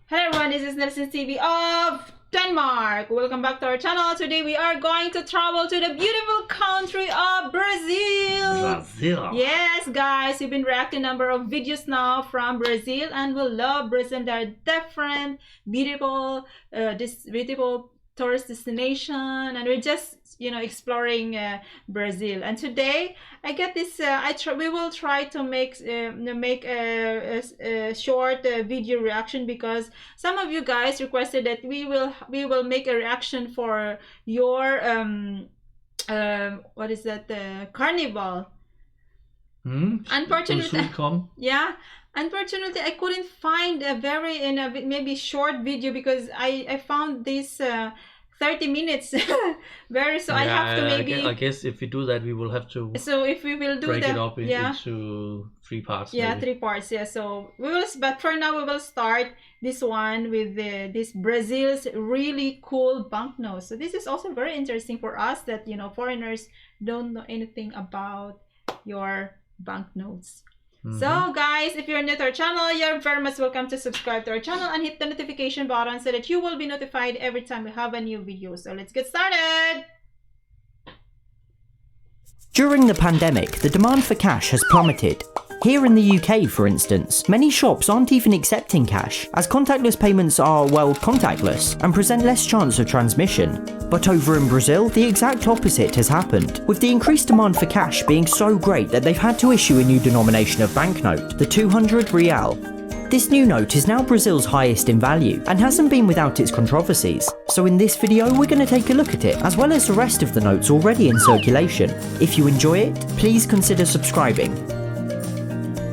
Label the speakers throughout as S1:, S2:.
S1: Hello everyone, this is Nelson TV of Denmark. Welcome back to our channel. Today we are going to travel to the beautiful country of Brazil. Yes guys, we've been reacting a number of videos now from Brazil and we love Brazil. There are different beautiful tourist destination and we're just exploring Brazil. And today I get this we will try to make a short video reaction because some of you guys requested that we will make a reaction for your what is that, carnival. Unfortunately, yeah, unfortunately I couldn't find a very maybe short video because I found this 30 minutes very, so I have to maybe
S2: I guess if we do that we will have to,
S1: so if we will do
S2: break
S1: that,
S2: it up into 3 parts.
S1: Yeah,
S2: maybe.
S1: 3 parts. Yeah, so we will, but for now we will start this one with this Brazil's really cool banknotes. So this is also very interesting for us that foreigners don't know anything about your banknotes. So guys, if you're new to our channel, you're very much welcome to subscribe to our channel and hit the notification button so that you will be notified every time we have a new video. So let's get started.
S3: During the pandemic, the demand for cash has plummeted. Here in the UK, for instance, many shops aren't even accepting cash, as contactless payments are, well, contactless, and present less chance of transmission. But over in Brazil, the exact opposite has happened, with the increased demand for cash being so great that they've had to issue a new denomination of banknote, the 200 real. This new note is now Brazil's highest in value, and hasn't been without its controversies. So in this video, we're going to take a look at it, as well as the rest of the notes already in circulation. If you enjoy it, please consider subscribing.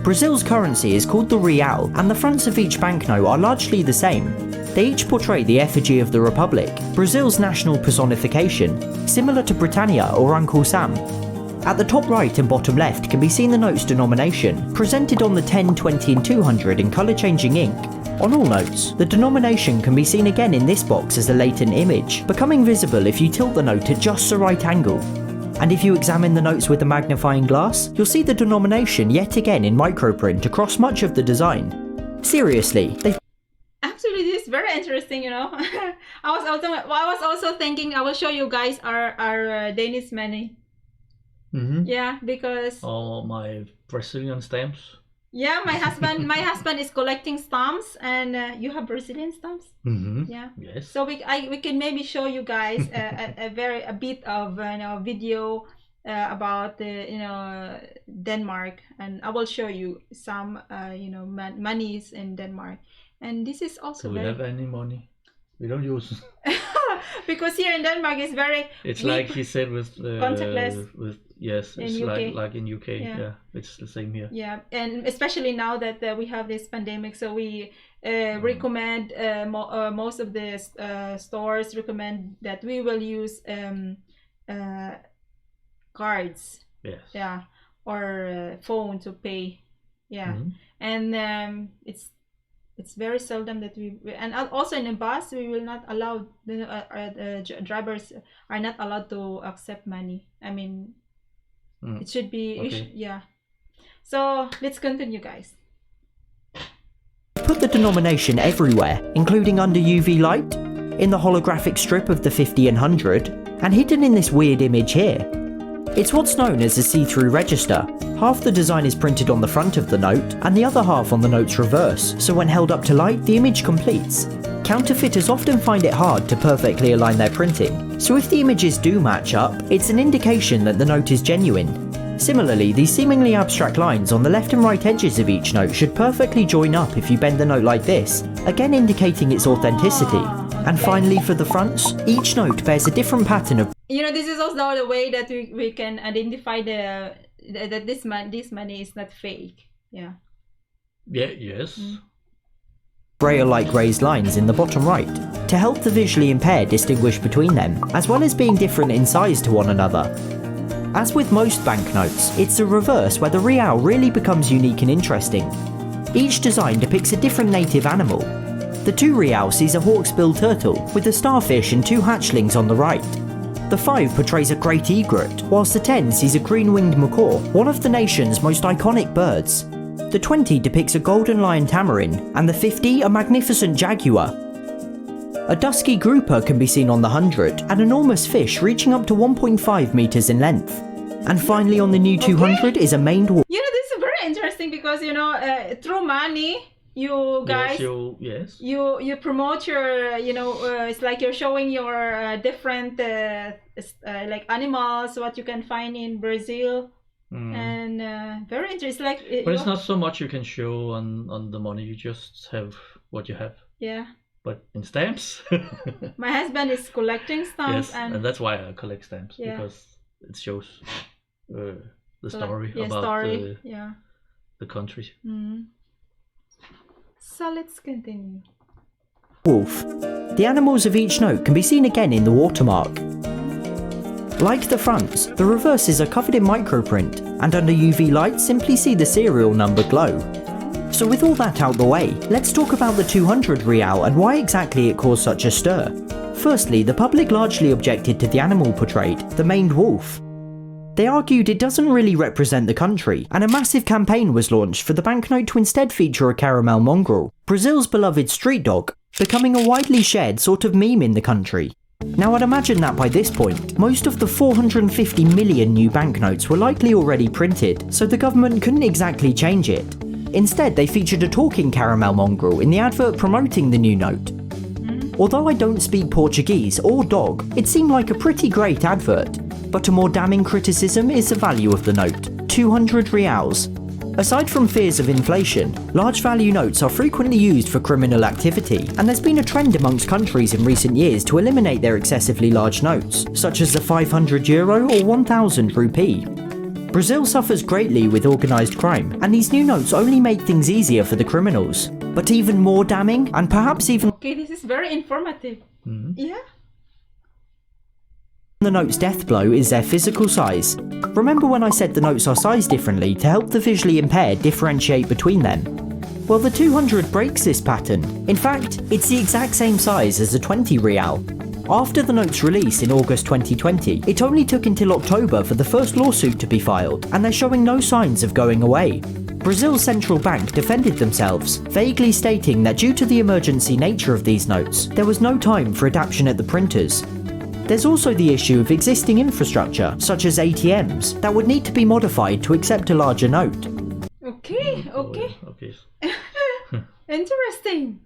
S3: Brazil's currency is called the real, and the fronts of each banknote are largely the same. They each portray the effigy of the Republic, Brazil's national personification, similar to Britannia or Uncle Sam. At the top right and bottom left can be seen the note's denomination, presented on the 10, 20 and 200 in colour-changing ink. On all notes, the denomination can be seen again in this box as a latent image, becoming visible if you tilt the note at just the right angle. And if you examine the notes with a magnifying glass, you'll see the denomination yet again in microprint across much of the design. Seriously,
S1: Actually, this is very interesting, I was also thinking I will show you guys our Danish money. Yeah, because
S2: my Brazilian stamps.
S1: Yeah, my husband is collecting stamps, and you have Brazilian stamps. Yeah.
S2: Yes.
S1: So we can maybe show you guys a bit of video about Denmark, and I will show you some monies in Denmark, and this is also.
S2: Do we have any money? We don't use.
S1: Because here in Denmark it's very.
S2: It's like he said with
S1: contactless.
S2: Yes, it's
S1: UK.
S2: like in UK. Yeah, it's the same here.
S1: Yeah, and especially now that we have this pandemic, so we recommend most of the stores recommend that we will use cards.
S2: Yes.
S1: Yeah, or phone to pay. Yeah, and it's very seldom that and also in a bus we will not allow the drivers are not allowed to accept money. I mean. It should be,
S2: okay.
S1: Yeah. So let's continue, guys.
S3: put the denomination everywhere, including under UV light, in the holographic strip of the 50 and 100, and hidden in this weird image here. It's what's known as a see-through register. Half the design is printed on the front of the note, and the other half on the note's reverse, so when held up to light, the image completes. Counterfeiters often find it hard to perfectly align their printing, so if the images do match up, it's an indication that the note is genuine. Similarly, these seemingly abstract lines on the left and right edges of each note should perfectly join up if you bend the note like this, again indicating its authenticity. And finally, for the fronts, each note bears a different pattern of.
S1: This is also the way that we can identify that this money is not fake. Yeah.
S2: Yeah. Yes.
S3: Braille-like raised lines in the bottom right, to help the visually impaired distinguish between them, as well as being different in size to one another. As with most banknotes, it's the reverse where the real really becomes unique and interesting. Each design depicts a different native animal. The 2 real sees a hawksbill turtle, with a starfish and 2 hatchlings on the right. The 5 portrays a great egret, whilst the 10 sees a green-winged macaw, one of the nation's most iconic birds. The 20 depicts a golden lion tamarin, and the 50 a magnificent jaguar. A dusky grouper can be seen on the 100, an enormous fish reaching up to 1.5 meters in length. And finally on the new 200 is a maned wolf.
S1: You know, this is very interesting because, you know, through money, you guys, you promote your, you know, it's like you're showing your different like animals, what you can find in Brazil. And very interesting. Like,
S2: but it's not so much you can show on the money. You just have what you have.
S1: Yeah.
S2: But in stamps.
S1: My husband is collecting stamps,
S2: yes, and that's why I collect stamps,
S1: yeah,
S2: because it shows the story
S1: yeah,
S2: about the country.
S1: So let's continue.
S3: Wolf. The animals of each note can be seen again in the watermark. Like the fronts, the reverses are covered in microprint, and under UV light simply see the serial number glow. So with all that out the way, let's talk about the 200 real and why exactly it caused such a stir. Firstly, the public largely objected to the animal portrayed, the maned wolf. They argued it doesn't really represent the country, and a massive campaign was launched for the banknote to instead feature a caramel mongrel, Brazil's beloved street dog, becoming a widely shared sort of meme in the country. Now I'd imagine that by this point, most of the 450 million new banknotes were likely already printed, so the government couldn't exactly change it. Instead, they featured a talking caramel mongrel in the advert promoting the new note. Although I don't speak Portuguese or dog, it seemed like a pretty great advert. But a more damning criticism is the value of the note, 200 reals. Aside from fears of inflation, large value notes are frequently used for criminal activity, and there's been a trend amongst countries in recent years to eliminate their excessively large notes, such as the 500 euro or 1000 rupee. Brazil suffers greatly with organised crime, and these new notes only make things easier for the criminals. But even more damning, and perhaps even...
S1: Okay, this is very informative. Yeah.
S3: The note's death blow is their physical size. Remember when I said the notes are sized differently to help the visually impaired differentiate between them? Well, the 200 breaks this pattern. In fact, it's the exact same size as the 20 real. After the note's release in August 2020, it only took until October for the first lawsuit to be filed, and they're showing no signs of going away. Brazil's central bank defended themselves, vaguely stating that due to the emergency nature of these notes, there was no time for adaptation at the printers. There's also the issue of existing infrastructure, such as ATMs, that would need to be modified to accept a larger note.
S1: Okay. Interesting.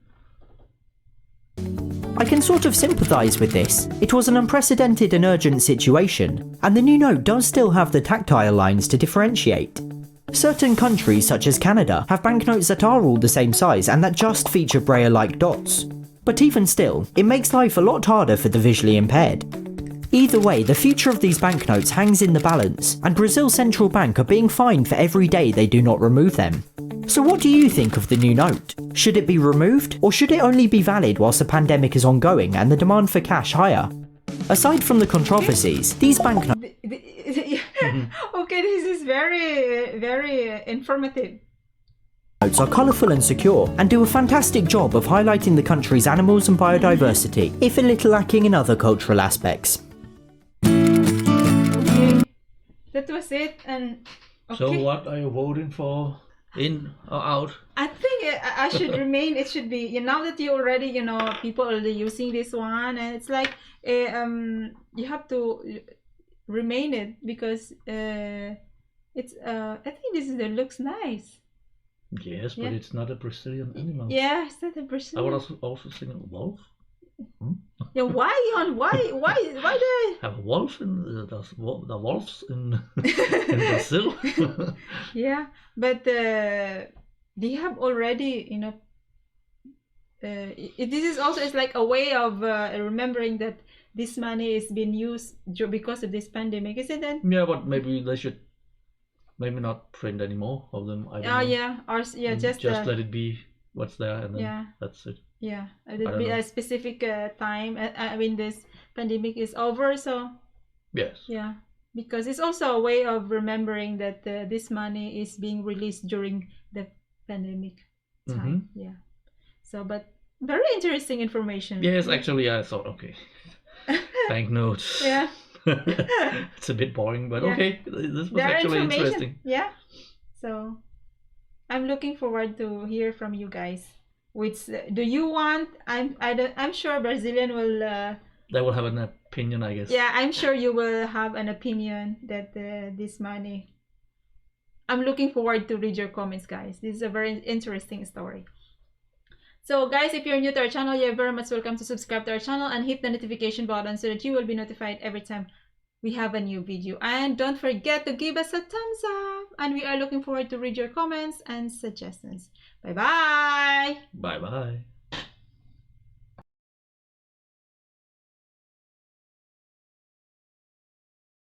S3: I can sort of sympathise with this. It was an unprecedented and urgent situation, and the new note does still have the tactile lines to differentiate. Certain countries, such as Canada, have banknotes that are all the same size and that just feature Braille-like dots. But even still, it makes life a lot harder for the visually impaired. Either way, the future of these banknotes hangs in the balance, and Brazil's central bank are being fined for every day they do not remove them. So what do you think of the new note? Should it be removed, or should it only be valid whilst the pandemic is ongoing and the demand for cash higher? Aside from the controversies, these banknotes...
S1: Okay, this is very, very informative.
S3: Notes are colourful and secure, and do a fantastic job of highlighting the country's animals and biodiversity, if a little lacking in other cultural aspects.
S1: Okay, that was it, and... Okay.
S2: So what are you voting for? In or out?
S1: I think I should remain. It should be. Now that you already, people are using this one, and it's like, you have to remain it because it's. I think it looks nice.
S2: Yes, but it's not a Brazilian animal.
S1: Yeah, it's not a Brazilian.
S2: I would also think a wolf.
S1: Yeah, why do I
S2: have a wolf in the wolves in Brazil?
S1: Yeah, but they have already, this is also, it's like a way of remembering that this money is being used because of this pandemic, isn't it?
S2: Yeah, but maybe they should not print any more of them. I don't know.
S1: Yeah, or just
S2: let it be what's there, and then that's it.
S1: Yeah, it'll be a specific time. I mean, this pandemic is over, so
S2: yes.
S1: Yeah, because it's also a way of remembering that this money is being released during the pandemic time. Yeah. So, but very interesting information.
S2: Yes, actually, I thought, okay, banknotes.
S1: Yeah.
S2: It's a bit boring, but okay, this was actually interesting.
S1: Yeah. So, I'm looking forward to hear from you guys. Which do you want? I'm sure Brazilian will.
S2: They will have an opinion, I guess.
S1: Yeah, I'm sure you will have an opinion that this money. I'm looking forward to read your comments, guys. This is a very interesting story. So guys, if you're new to our channel, you're very much welcome to subscribe to our channel and hit the notification button so that you will be notified every time we have a new video. And don't forget to give us a thumbs up. And we are looking forward to read your comments and suggestions. Bye-bye.
S2: Bye-bye.